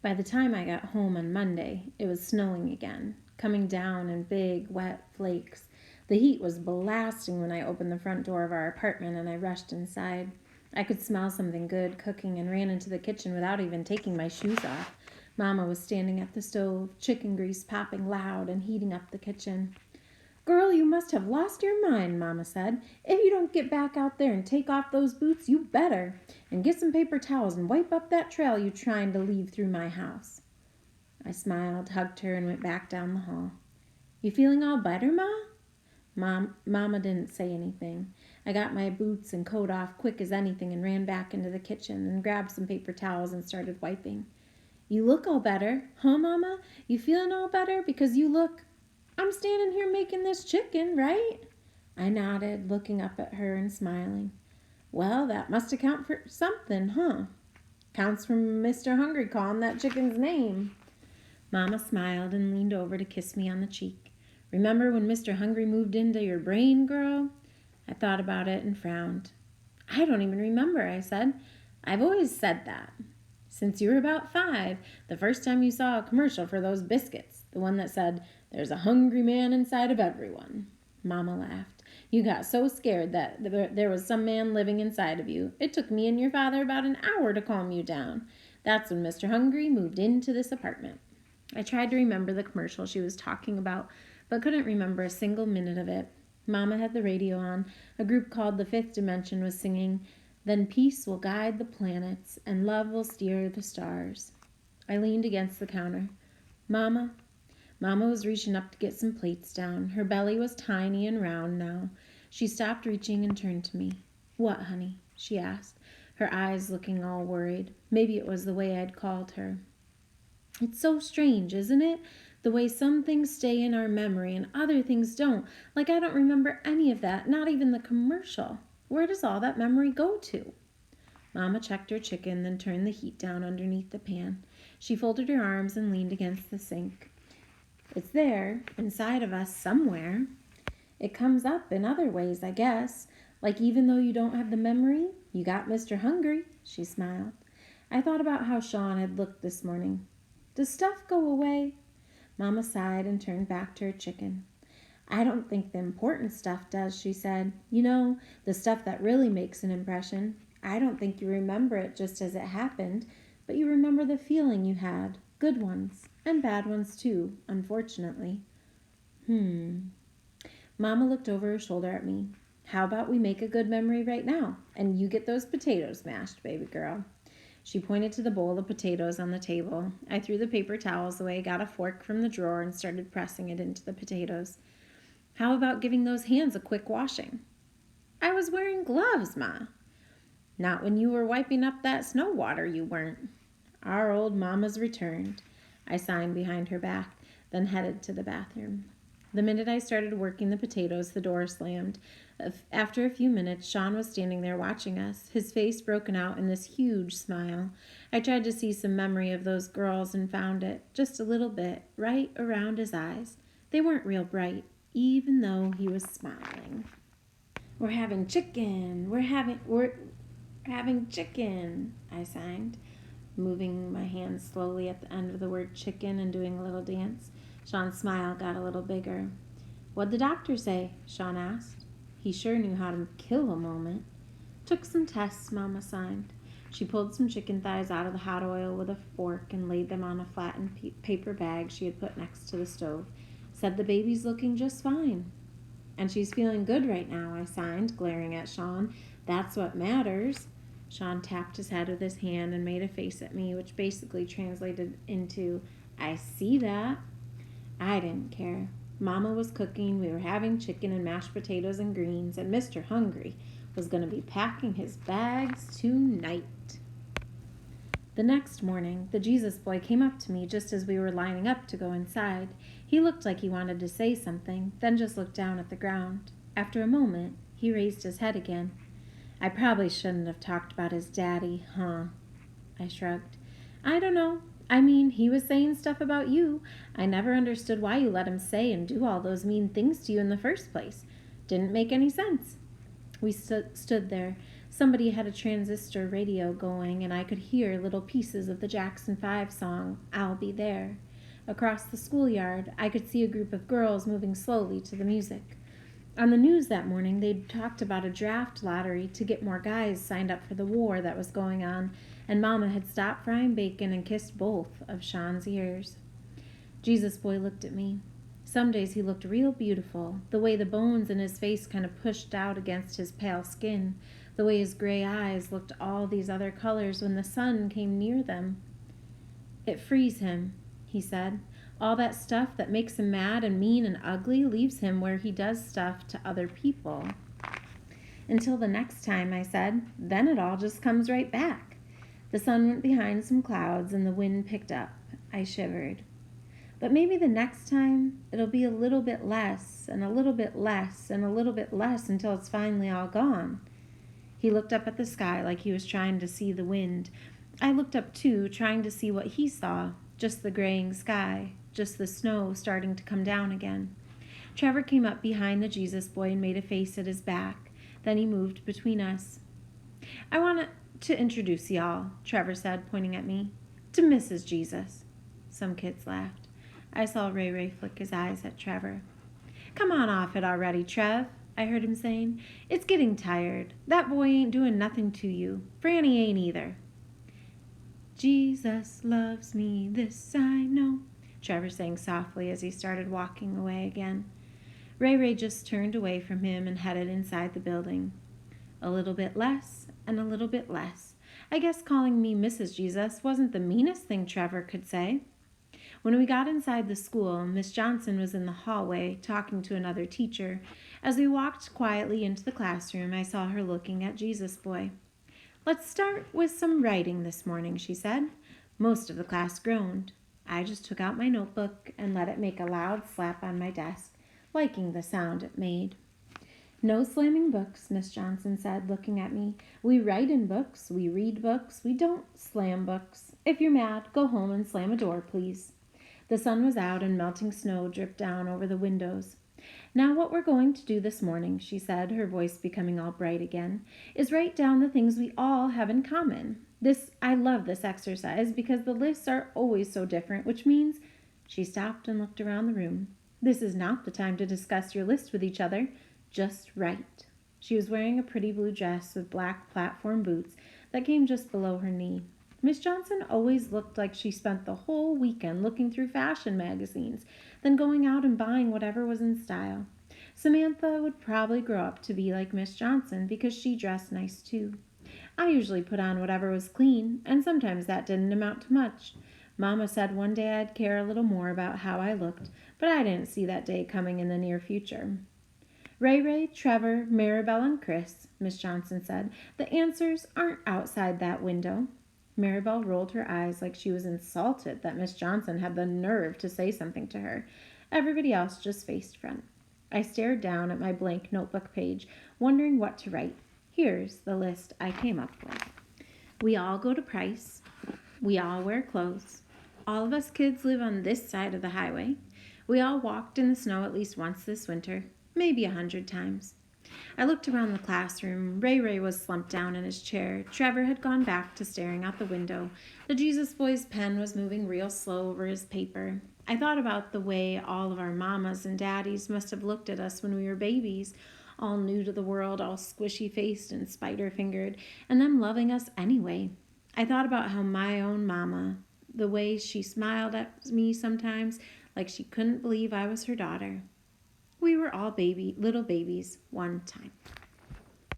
By the time I got home on Monday, it was snowing again, coming down in big, wet flakes. The heat was blasting when I opened the front door of our apartment and I rushed inside. I could smell something good cooking and ran into the kitchen without even taking my shoes off. Mama was standing at the stove, chicken grease popping loud and heating up the kitchen. "Girl, you must have lost your mind," Mama said. "If you don't get back out there and take off those boots, you better. And get some paper towels and wipe up that trail you're trying to leave through my house." I smiled, hugged her, and went back down the hall. "You feeling all better, Ma?" Mama didn't say anything. I got my boots and coat off quick as anything and ran back into the kitchen and grabbed some paper towels and started wiping. "You look all better. Huh, Mama? You feeling all better? Because you look... I'm standing here making this chicken, right?" I nodded, looking up at her and smiling. "Well, that must account for something, huh? Counts for Mr. Hungry calling that chicken's name." Mama smiled and leaned over to kiss me on the cheek. "Remember when Mr. Hungry moved into your brain, girl?" I thought about it and frowned. "I don't even remember," I said. "I've always said that. Since you were about 5, the first time you saw a commercial for those biscuits, the one that said, 'There's a hungry man inside of everyone.'" Mama laughed. "You got so scared that there was some man living inside of you. It took me and your father about an hour to calm you down. That's when Mr. Hungry moved into this apartment." I tried to remember the commercial she was talking about, but couldn't remember a single minute of it. Mama had the radio on. A group called The Fifth Dimension was singing, "Then peace will guide the planets, and love will steer the stars." I leaned against the counter. "Mama?" Mama was reaching up to get some plates down. Her belly was tiny and round now. She stopped reaching and turned to me. "What, honey?" she asked, her eyes looking all worried. Maybe it was the way I'd called her. "It's so strange, isn't it? The way some things stay in our memory and other things don't. Like I don't remember any of that, not even the commercial. Where does all that memory go to?" Mama checked her chicken, then turned the heat down underneath the pan. She folded her arms and leaned against the sink. "It's there, inside of us somewhere. It comes up in other ways, I guess. Like even though you don't have the memory, you got Mr. Hungry," she smiled. I thought about how Sean had looked this morning. "Does stuff go away?" Mama sighed and turned back to her chicken. "I don't think the important stuff does," she said. "You know, the stuff that really makes an impression. I don't think you remember it just as it happened, but you remember the feeling you had. Good ones, and bad ones too, unfortunately." Mama looked over her shoulder at me. "How about we make a good memory right now, and you get those potatoes mashed, baby girl." She pointed to the bowl of potatoes on the table. I threw the paper towels away, got a fork from the drawer, and started pressing it into the potatoes. "How about giving those hands a quick washing?" "I was wearing gloves, Ma." "Not when you were wiping up that snow water, you weren't." Our old Mama's returned. I signed behind her back, then headed to the bathroom. The minute I started working the potatoes, the door slammed. After a few minutes, Sean was standing there watching us, his face broken out in this huge smile. I tried to see some memory of those girls and found it, just a little bit, right around his eyes. They weren't real bright, even though he was smiling. We're having chicken, I sang, moving my hands slowly at the end of the word chicken and doing a little dance. Sean's smile got a little bigger. "What'd the doctor say?" Sean asked. He sure knew how to kill a moment. "Took some tests," Mama signed. She pulled some chicken thighs out of the hot oil with a fork and laid them on a flattened paper bag she had put next to the stove. "Said the baby's looking just fine." "And she's feeling good right now," I signed, glaring at Sean. "That's what matters." Sean tapped his head with his hand and made a face at me, which basically translated into, "I see that." I didn't care. Mama was cooking, we were having chicken and mashed potatoes and greens, and Mr. Hungry was going to be packing his bags tonight. The next morning, the Jesus boy came up to me just as we were lining up to go inside. He looked like he wanted to say something, then just looked down at the ground. After a moment, he raised his head again. "I probably shouldn't have talked about his daddy, huh?" I shrugged. "I don't know. I mean, he was saying stuff about you. I never understood why you let him say and do all those mean things to you in the first place. Didn't make any sense." We stood there, Somebody had a transistor radio going, and I could hear little pieces of the Jackson 5 song, I'll Be There. Across the schoolyard, I could see a group of girls moving slowly to the music. On the news that morning, they'd talked about a draft lottery to get more guys signed up for the war that was going on, and Mama had stopped frying bacon and kissed both of Sean's ears. Jesus Boy looked at me. Some days he looked real beautiful, the way the bones in his face kind of pushed out against his pale skin, the way his gray eyes looked all these other colors when the sun came near them. It frees him, he said. All that stuff that makes him mad and mean and ugly leaves him where he does stuff to other people. Until the next time, I said, then it all just comes right back. The sun went behind some clouds and the wind picked up. I shivered. But maybe the next time it'll be a little bit less and a little bit less and a little bit less until it's finally all gone. He looked up at the sky like he was trying to see the wind. I looked up too, trying to see what he saw, just the graying sky, just the snow starting to come down again. Trevor came up behind the Jesus Boy and made a face at his back. Then he moved between us. I want to introduce y'all, Trevor said, pointing at me, to Mrs. Jesus. Some kids laughed. I saw Ray Ray flick his eyes at Trevor. Come on off it already, Trev, I heard him saying. It's getting tired. That boy ain't doing nothing to you. Franny ain't either. Jesus loves me, this I know, Trevor sang softly as he started walking away again. Ray Ray just turned away from him and headed inside the building. A little bit less and a little bit less. I guess calling me Mrs. Jesus wasn't the meanest thing Trevor could say. When we got inside the school, Miss Johnson was in the hallway talking to another teacher. As we walked quietly into the classroom, I saw her looking at Jesus Boy. Let's start with some writing this morning, she said. Most of the class groaned. I just took out my notebook and let it make a loud slap on my desk, liking the sound it made. No slamming books, Miss Johnson said, looking at me. We write in books, we read books, we don't slam books. If you're mad, go home and slam a door, please. The sun was out and melting snow dripped down over the windows. Now what we're going to do this morning, she said, her voice becoming all bright again, is write down the things we all have in common. I love this exercise because the lists are always so different, which means, she stopped and looked around the room. This is not the time to discuss your list with each other. Just write. She was wearing a pretty blue dress with black platform boots that came just below her knee. Miss Johnson always looked like she spent the whole weekend looking through fashion magazines, then going out and buying whatever was in style. Samantha would probably grow up to be like Miss Johnson because she dressed nice too. I usually put on whatever was clean, and sometimes that didn't amount to much. Mama said one day I'd care a little more about how I looked, but I didn't see that day coming in the near future. Ray Ray, Trevor, Maribel, and Chris, Miss Johnson said, the answers aren't outside that window. Maribel rolled her eyes like she was insulted that Miss Johnson had the nerve to say something to her. Everybody else just faced front. I stared down at my blank notebook page, wondering what to write. Here's the list I came up with. We all go to Price. We all wear clothes. All of us kids live on this side of the highway. We all walked in the snow at least once this winter, maybe 100 times. I looked around the classroom. Ray Ray was slumped down in his chair. Trevor had gone back to staring out the window. The Jesus Boy's pen was moving real slow over his paper. I thought about the way all of our mamas and daddies must have looked at us when we were babies, all new to the world, all squishy-faced and spider-fingered, and them loving us anyway. I thought about how my own mama, the way she smiled at me sometimes, like she couldn't believe I was her daughter. We were all little babies one time.